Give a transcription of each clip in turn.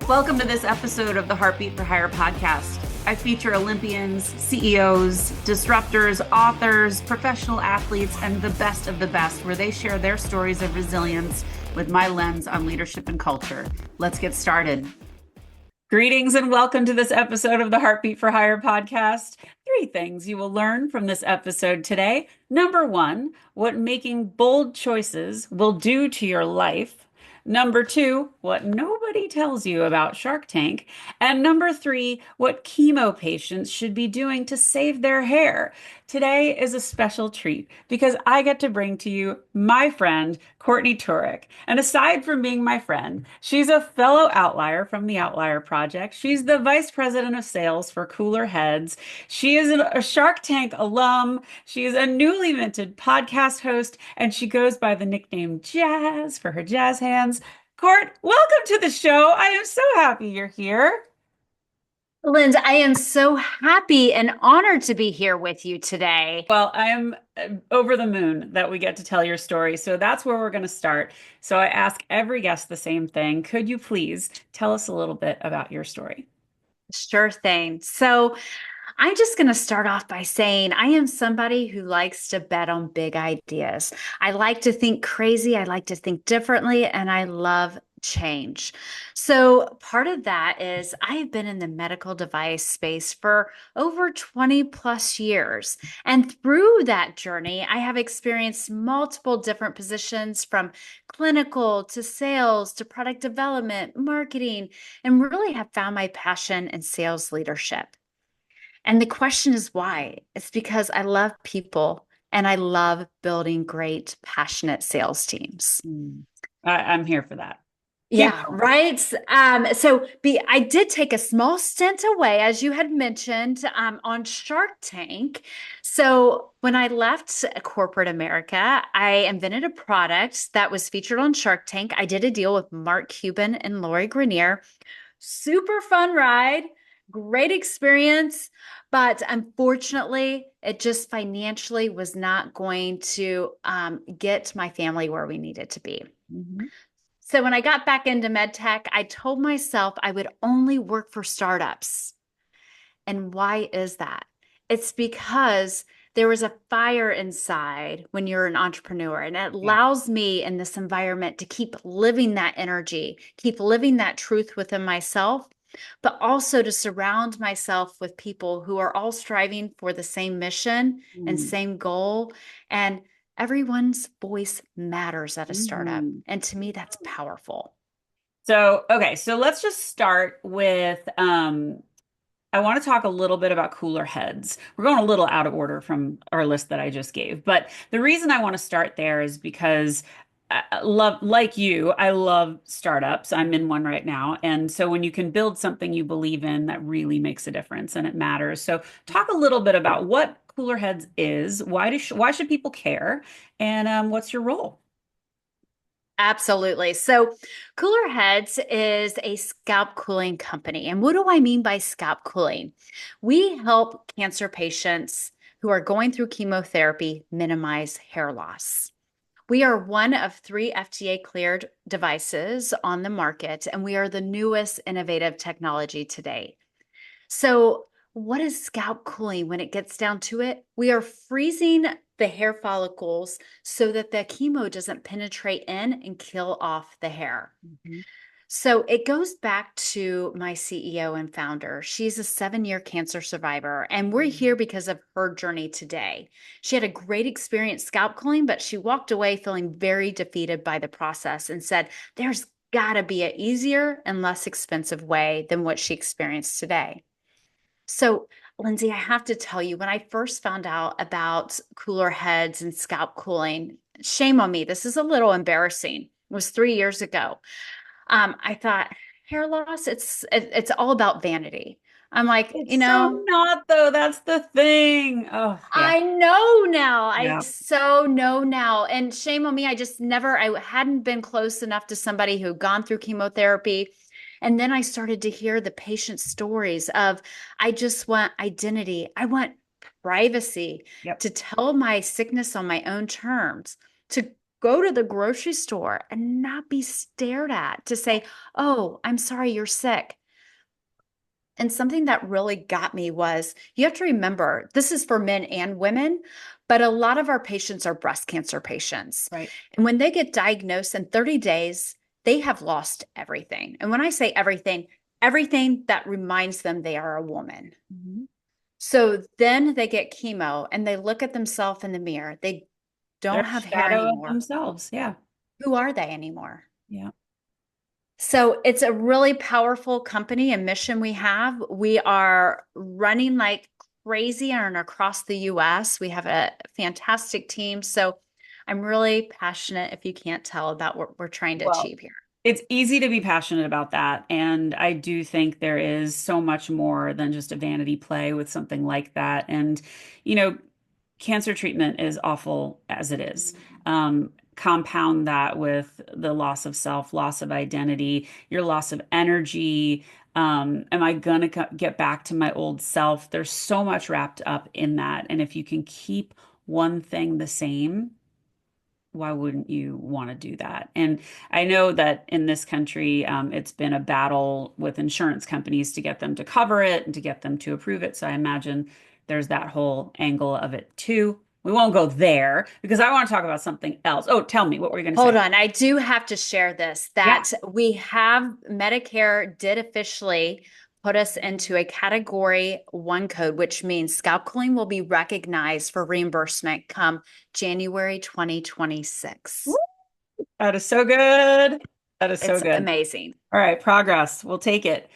Welcome to this episode of the Heartbeat for Hire podcast. I feature Olympians, CEOs, disruptors, authors, professional athletes, and the best of the best, where they share their stories of resilience with my lens on leadership and culture. Let's get started. Greetings and welcome to this episode of the Heartbeat for Hire podcast. 3 things you will learn from this episode today. Number 1, what making bold choices will do to your life. Number 2, what nobody tells you about Shark Tank. And number 3, what chemo patients should be doing to save their hair. Today is a special treat because I get to bring to you my friend, Courtney Turich. And aside from being my friend, she's a fellow outlier from the Outlier Project. She's the vice president of sales for Cooler Heads. She is a Shark Tank alum. She is a newly minted podcast host, and she goes by the nickname Jazz for her jazz hands. Court, welcome to the show. I am so happy you're here. Lyndsay, I am so happy and honored to be here with you today. Well, I am over the moon that we get to tell your story. So that's where we're going to start. So I ask every guest the same thing. Could you please tell us a little bit about your story? Sure thing. So I'm just going to start off by saying I am somebody who likes to bet on big ideas. I like to think crazy. I like to think differently, and I love change. So part of that is I have been in the medical device space for over 20 plus years. And through that journey, I have experienced multiple different positions from clinical to sales to product development, marketing, and really have found my passion in sales leadership. And the question is why? It's because I love people and I love building great, passionate sales teams. I'm here for that. Yeah, right. I did take a small stint away, as you had mentioned, on Shark Tank. So when I left corporate America, I invented a product that was featured on Shark Tank. I did a deal with Mark Cuban and Greiner. Super fun ride, great experience. But unfortunately, it just financially was not going to get my family where we needed to be. Mm-hmm. So when I got back into med tech, I told myself I would only work for startups. And why is that? It's because there was a fire inside when you're an entrepreneur, and it allows me in this environment to keep living that energy, keep living that truth within myself, but also to surround myself with people who are all striving for the same mission and same goal. And everyone's voice matters at a startup. And to me, that's powerful. So let's just start with I want to talk a little bit about Cooler Heads. We're going a little out of order from our list that I just gave, but the reason I want to start there is because like you, I love startups. I'm in one right now. And so when you can build something you believe in, that really makes a difference and it matters. So talk a little bit about what Cooler Heads is. Why should people care? And what's your role? Absolutely. So Cooler Heads is a scalp cooling company. And what do I mean by scalp cooling? We help cancer patients who are going through chemotherapy minimize hair loss. We are one of 3 FDA cleared devices on the market, and we are the newest innovative technology today. So what is scalp cooling when it gets down to it? We are freezing the hair follicles so that the chemo doesn't penetrate in and kill off the hair. So it goes back to my CEO and founder. She's a 7-year cancer survivor, and we're here because of her journey today. She had a great experience scalp cooling, but she walked away feeling very defeated by the process and said, there's got to be an easier and less expensive way than what she experienced today. So, Lyndsay, I have to tell you, when I first found out about Cooler Heads and scalp cooling, shame on me, this is a little embarrassing. It was 3 years ago. I thought hair loss, it's all about vanity. I'm like, It's so not though. That's the thing. Oh, yeah. I know now. I Yeah. so know now. And shame on me. I hadn't been close enough to somebody who had gone through chemotherapy. And then I started to hear the patient stories of, I just want identity. I want privacy to tell my sickness on my own terms, to go to the grocery store and not be stared at to say, oh, I'm sorry, you're sick. And something that really got me was you have to remember this is for men and women, but a lot of our patients are breast cancer patients. Right. And when they get diagnosed in 30 days, they have lost everything. And when I say everything, everything that reminds them they are a woman. Mhm. So then they get chemo and they look at themselves in the mirror. They They're don't a have hair shadow of anymore. themselves. Yeah. Who are they anymore? Yeah. So it's a really powerful company and mission we have. We are running like crazy and across the US. We have a fantastic team. So I'm really passionate, if you can't tell, about what we're trying to Well, achieve here. it's easy to be passionate about that. And I do think there is so much more than just a vanity play with something like that. And, you know, cancer treatment is awful as it is. Compound that with the loss of self, loss of identity, your loss of energy. Am I gonna get back to my old self? There's so much wrapped up in that. And if you can keep one thing the same, why wouldn't you want to do that? And I know that in this country, it's been a battle with insurance companies to get them to cover it and to get them to approve it. So I imagine there's that whole angle of it too. We won't go there because I want to talk about something else. Oh, tell me, what were you going to Hold say? on, I do have to share this Yeah. that we have Medicare did officially put us into a category one code, which means scalp cooling will be recognized for reimbursement come January Woo! 2026. That is so good. That is so It's good. amazing. All right, progress. We'll take it.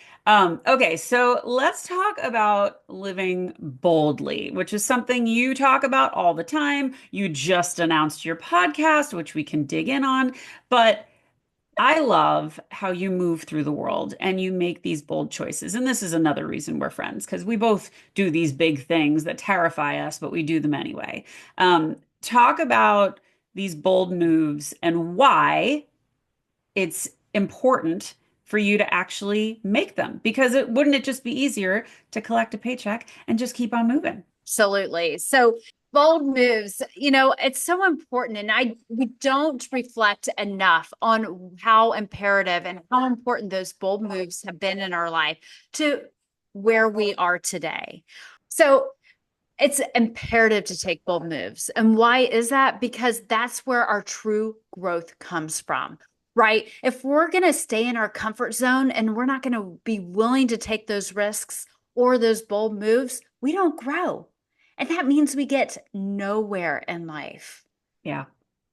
Okay, so let's talk about living boldly, which is something you talk about all the time. You just announced your podcast, which we can dig in on. But I love how you move through the world and you make these bold choices. And this is another reason we're friends, because we both do these big things that terrify us, but we do them anyway. Talk about these bold moves and why it's important for you to actually make them because it wouldn't it just be easier to collect a paycheck and just keep on moving? Absolutely. So bold moves, it's so important. And we don't reflect enough on how imperative and how important those bold moves have been in our life to where we are today. So it's imperative to take bold moves. And why is that? Because that's where our true growth comes from. Right? If we're going to stay in our comfort zone and we're not going to be willing to take those risks or those bold moves, we don't grow. And that means we get nowhere in life. Yeah.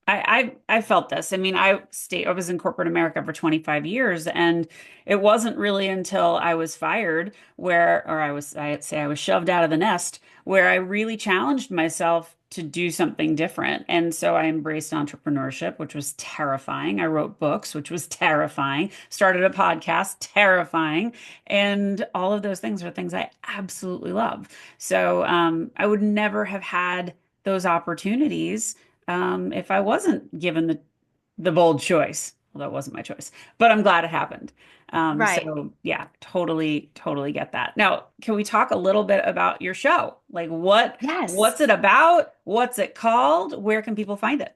I felt this. I mean, I was in corporate America for 25 years, and it wasn't really until I was fired or I'd say I was shoved out of the nest, where I really challenged myself to do something different. And so I embraced entrepreneurship, which was terrifying. I wrote books, which was terrifying, started a podcast, terrifying. And all of those things are things I absolutely love. So I would never have had those opportunities if I wasn't given the bold choice. Well, that wasn't my choice, but I'm glad it happened. Right. So yeah, totally, totally get that. Now, can we talk a little bit about your show? Like Yes. what's it about? What's it called? Where can people find it?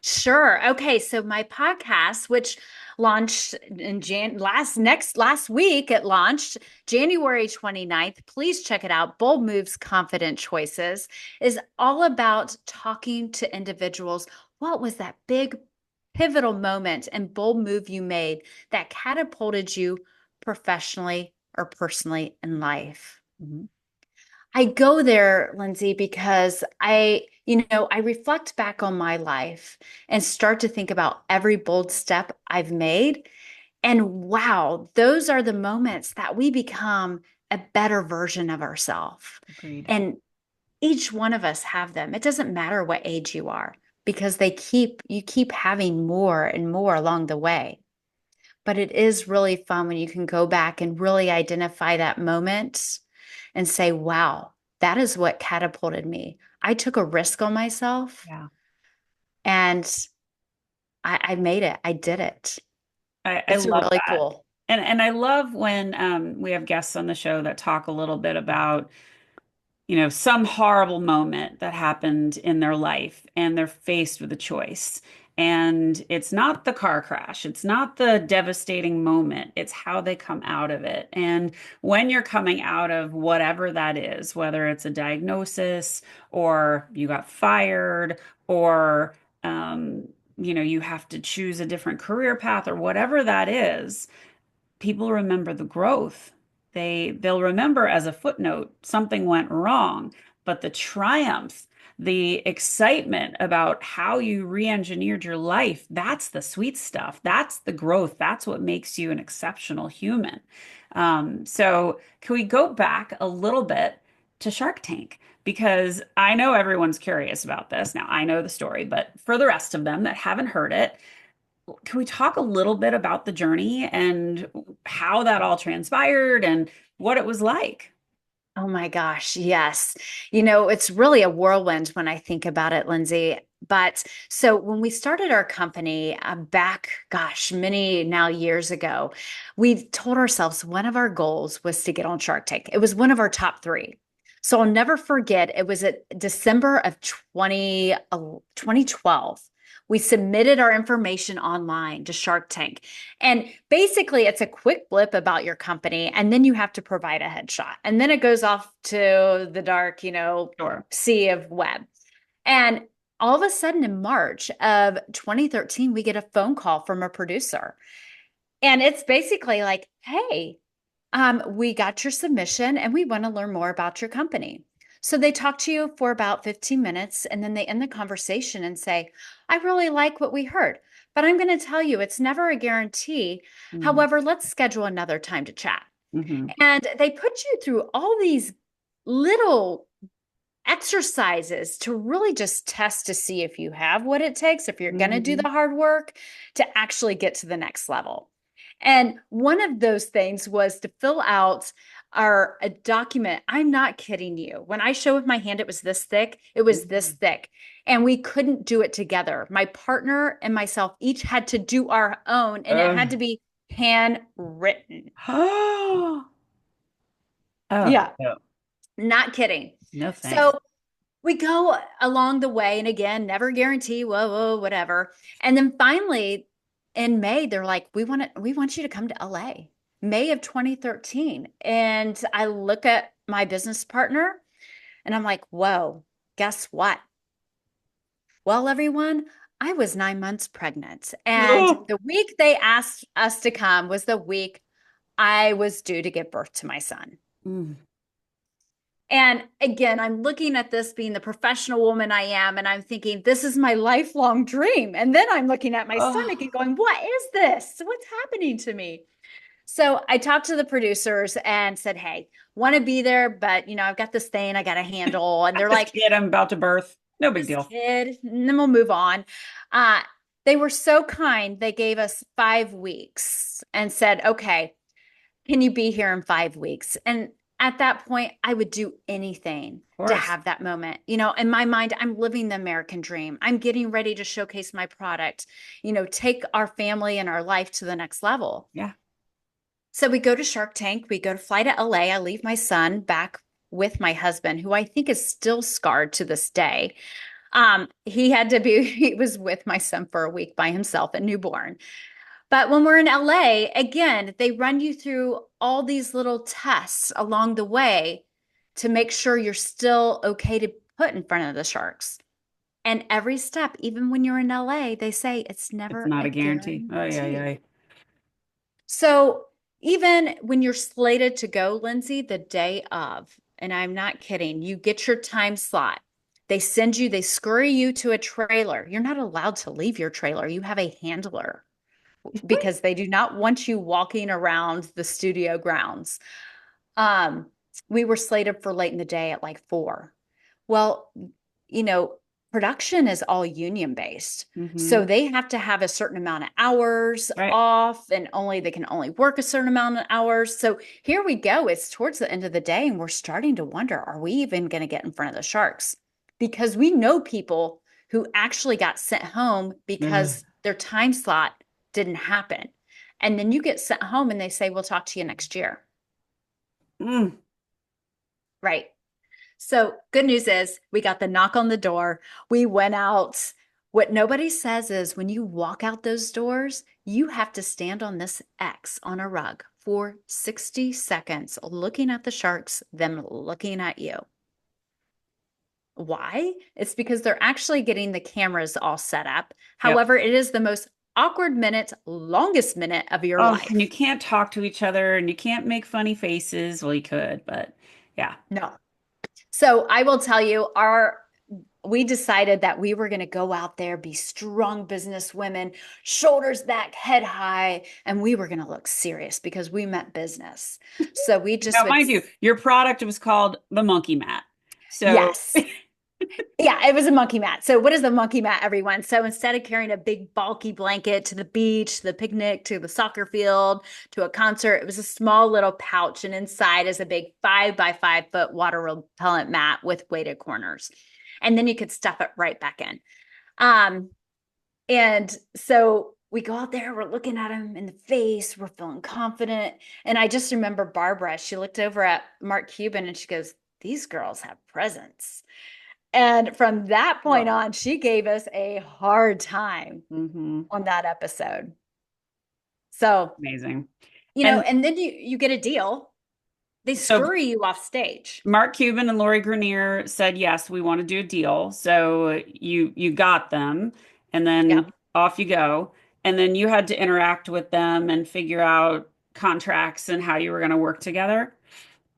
Sure. Okay. So my podcast, which launched in last week, it launched January 29th. Please check it out. Bold Moves, Confident Choices is all about talking to individuals. What was that big pivotal moment and bold move you made that catapulted you professionally or personally in life? Mhm. I go there, Lyndsay, because I reflect back on my life and start to think about every bold step I've made. And wow, those are the moments that we become a better version of ourselves. Agreed. And each one of us have them. It doesn't matter what age you are because you keep having more and more along the way. But it is really fun when you can go back and really identify that moment and say, wow, that is what catapulted me. I took a risk on myself Yeah. and I made it. I did it. I It's love really that. cool. And I love when we have guests on the show that talk a little bit about some horrible moment that happened in their life and they're faced with a choice. And it's not the car crash, it's not the devastating moment, it's how they come out of it. And when you're coming out of whatever that is, whether it's a diagnosis or you got fired or you have to choose a different career path or whatever that is, people remember the growth. They'll remember as a footnote something went wrong, but the triumph, the excitement about how you re-engineered your life, that's the sweet stuff. That's the growth. That's what makes you an exceptional human. So can we go back a little bit to Shark Tank? Because I know everyone's curious about this. Now, I know the story, but for the rest of them that haven't heard it, can we talk a little bit about the journey and how that all transpired and what it was like? Oh my gosh, yes. It's really a whirlwind when I think about it, Lyndsay. But so when we started our company back, gosh, many now years ago, we told ourselves one of our goals was to get on Shark Tank. It was one of our top three. So I'll never forget, it was at December of 2012. We submitted our information online to Shark Tank. And basically, it's a quick blip about your company, and then you have to provide a headshot. And then it goes off to the dark, Sure. sea of web. And all of a sudden in March of 2013, we get a phone call from a producer. And it's basically like, hey, we got your submission and we want to learn more about your company. So they talk to you for about 15 minutes and then they end the conversation and say, I really like what we heard, but I'm going to tell you it's never a guarantee. Mm-hmm. However, let's schedule another time to chat. Mm-hmm. And they put you through all these little exercises to really just test to see if you have what it takes, if you're going to do Mm-hmm. the hard work to actually get to the next level. And one of those things was to fill out a document. I'm not kidding you. When I show with my hand, it was this thick. It was this thick. And we couldn't do it together. My partner and myself each had to do our own, and it had to be handwritten. Oh, oh, Yeah, no, not kidding. no thanks. So we go along the way, and again, never guarantee, whoa, whatever. And then finally, in May, they're like, we want you to come to LA, May of 2013. And I look at my business partner and I'm like, whoa, guess what? Well, everyone, I was 9 months pregnant. And Oh. the week they asked us to come was the week I was due to give birth to my son. Mm. And again, I'm looking at this being the professional woman I am, and I'm thinking, this is my lifelong dream. And then I'm looking at my stomach Oh. and going, what is this? What's happening to me? So I talked to the producers and said, hey, want to be there, but I've got this thing I got to handle. And they're This like, kid I'm about to birth. No big this deal. kid, and then we'll move on. Uh, they were so kind. They gave us 5 weeks and said, okay, can you be here in 5 weeks? And at that point, I would do anything Of to course. have that moment. In my mind, I'm living the American dream. I'm getting ready to showcase my product, take our family and our life to the next level. Yeah. So we go to Shark Tank, we go to fly to LA. I leave my son back with my husband, who I think is still scarred to this day. He was with my son for a week by himself at newborn. But when we're in LA, again, they run you through all these little tests along the way to make sure you're still okay to put in front of the sharks. And every step, even when you're in LA, they say it's It's never not a a guarantee. Oh, yeah, guarantee. yeah. So even when you're slated to go, Lyndsay, the day of, and I'm not kidding, you get your time slot. They scurry you to a trailer. You're not allowed to leave your trailer. You have a handler because they do not want you walking around the studio grounds. Um, we were slated for late in the day at like 4. Well, you know, production is all union based. Mm-hmm. So they have to have a certain amount of hours Right. off and they can only work a certain amount of hours. So here we go. It's towards the end of the day and we're starting to wonder, are we even going to get in front of the sharks? Because we know people who actually got sent home Ugh. because their time slot didn't happen. And then you get sent home and they say, we'll talk to you next year. Mm. Right. So good news is we got the knock on the door. We went out What nobody says is when you walk out those doors, you have to stand on this X on a rug for 60 seconds, looking at the sharks, them looking at you. Why? It's because they're actually getting the cameras all set up. Yep. However, it is the most awkward minute, longest minute of your Oh, and you life. can't talk to each other and you can't make funny faces. Well, you could, but yeah. No. So I will tell you, we decided that we were going to go out there, be strong business women, shoulders back, head high, and we were going to look serious because we meant business. So we just Now, would, mind you, your product was called the monkey mat. So, yes. Yeah, it was a monkey mat. So what is the monkey mat, everyone? So instead of carrying a big bulky blanket to the beach, to the picnic, to the soccer field, to a concert, it was a small little pouch, and inside is a big 5 by 5 foot water repellent mat with weighted corners. And then you could stuff it right back in. Um, and so we go out there, we're looking at him in the face, we're feeling confident. And I just remember Barbara, she looked over at Mark Cuban and she goes, "These girls have presence." And from that point well, on, she gave us a hard time hmm on that episode. So, amazing. and And then you get a deal. They so scurry you off stage. Mark Cuban and Lori Greiner said, yes, we want to do a deal. So you got them, and then Yep. off you go. And then you had to interact with them and figure out contracts and how you were going to work together.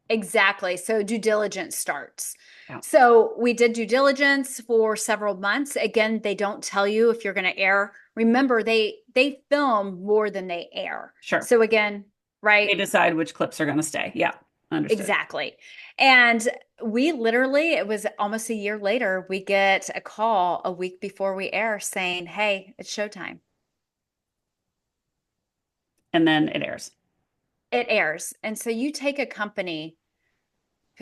Exactly. So due diligence starts. Yeah, So we did due diligence for several months. Again, they don't tell you if you're going to air. Remember, they film more than they air. sure. So again, They right? decide which clips are going to stay. Yeah, understood. Exactly. And we literally, it was almost a year later, we get a call a week before we air saying, "Hey, it's showtime." And then it airs. It airs. And so you take a company,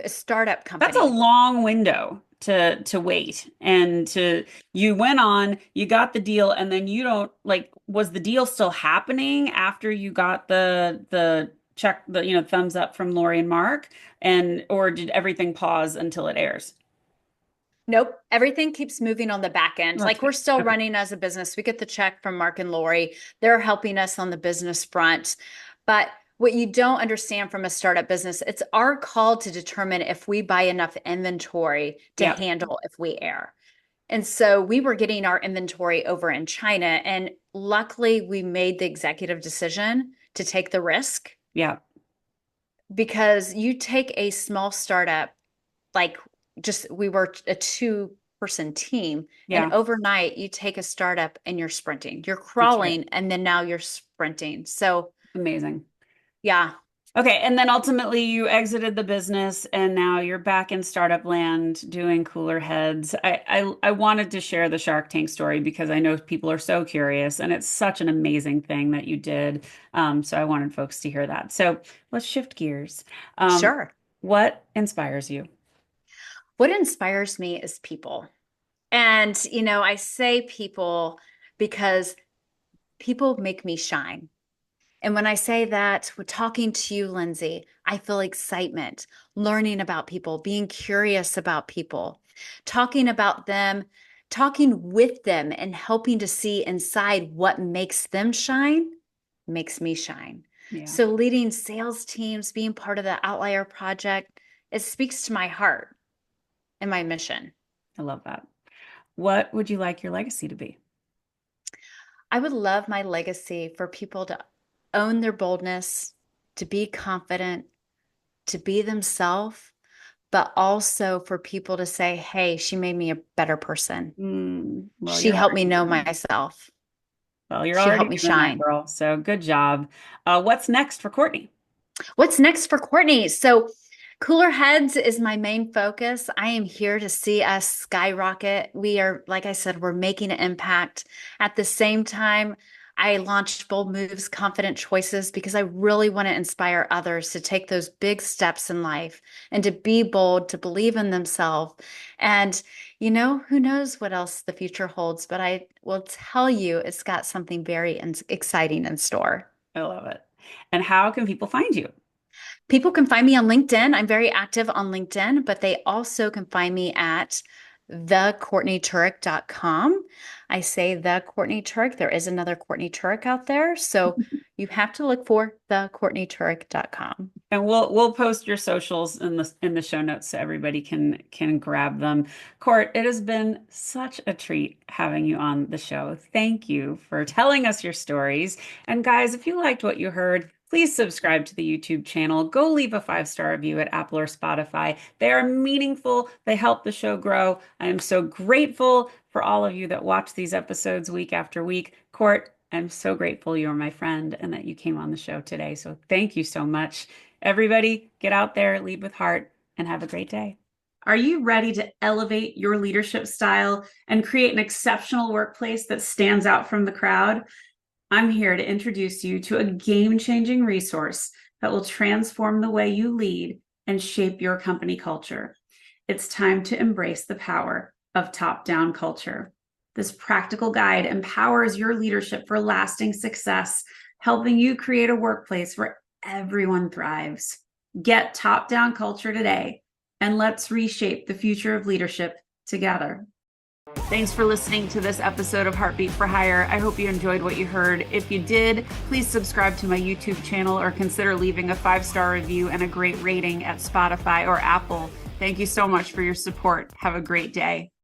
a startup That's a company. long window to wait and to you went on, you got the deal, and then you don't like was the deal still happening after you got the check the thumbs up from Lori and Mark and or did everything pause until it airs? Nope. Everything keeps moving on the back end. Well, that's Like good. we're still Okay. running as a business. We get the check from Mark and Lori. They're helping us on the business front. But what you don't understand from a startup business, it's our call to determine if we buy enough inventory to Yeah. handle if we air. And so we were getting our inventory over in China. And luckily, we made the executive decision to take the risk Yeah. because you take a small startup, like just we were a two-person team, and Yeah. overnight you take a startup and you're sprinting, you're That's right. crawling, and then now you're sprinting. So, Amazing. yeah, Okay, and then ultimately you exited the business and now you're back in startup land doing cooler heads. I wanted to share the Shark Tank story because I know people are so curious and it's such an amazing thing that you did. So I wanted folks to hear that. So let's shift gears. Um, sure. what inspires you? What inspires me is people. And, I say people because people make me shine. And when I say that, we're talking to you, Lyndsay, I feel excitement, learning about people, being curious about people, talking about them, talking with them, and helping to see inside what makes them shine makes me shine. Yeah, So, leading sales teams, being part of the Outlier Project, it speaks to my heart and my mission. I love that. What would you like your legacy to be? I would love my legacy for people to own their boldness, to be confident, to be themselves, but also for people to say, "Hey, she made me a better person. Well, She you're helped me already know doing that. myself. Well, you're She already helped me doing that, shine." girl. So good job. What's next for Courtney? What's next for Courtney? So, Cooler Heads is my main focus. I am here to see us skyrocket. We are, like I said, we're making an impact. At the same time, I launched Bold Moves, Confident Choices because I really want to inspire others to take those big steps in life and to be bold, to believe in themselves. And, who knows what else the future holds, but I will tell you it's got something very exciting in store. I love it. And how can people find you? People can find me on LinkedIn. I'm very active on LinkedIn, but they also can find me at thecourtneyturich.com. I say the Courtney Turich. There is another Courtney Turich out there. So you have to look for thecourtneyturich.com. And we'll post your socials in the show notes so everybody can grab them. Court, it has been such a treat having you on the show. Thank you for telling us your stories. And guys, if you liked what you heard, please subscribe to the YouTube channel. Go leave a 5-star review at Apple or Spotify. They are meaningful. They help the show grow. I am so grateful for all of you that watch these episodes week after week. Court, I'm so grateful you're my friend and that you came on the show today. So thank you so much. Everybody, get out there, lead with heart, and have a great day. Are you ready to elevate your leadership style and create an exceptional workplace that stands out from the crowd? I'm here to introduce you to a game-changing resource that will transform the way you lead and shape your company culture. It's time to embrace the power of top-down culture. This practical guide empowers your leadership for lasting success, helping you create a workplace where everyone thrives. Get top-down culture today, and let's reshape the future of leadership together. Thanks for listening to this episode of Heartbeat for Hire. I hope you enjoyed what you heard. If you did, please subscribe to my YouTube channel or consider leaving a 5-star review and a great rating at Spotify or Apple. Thank you so much for your support. Have a great day.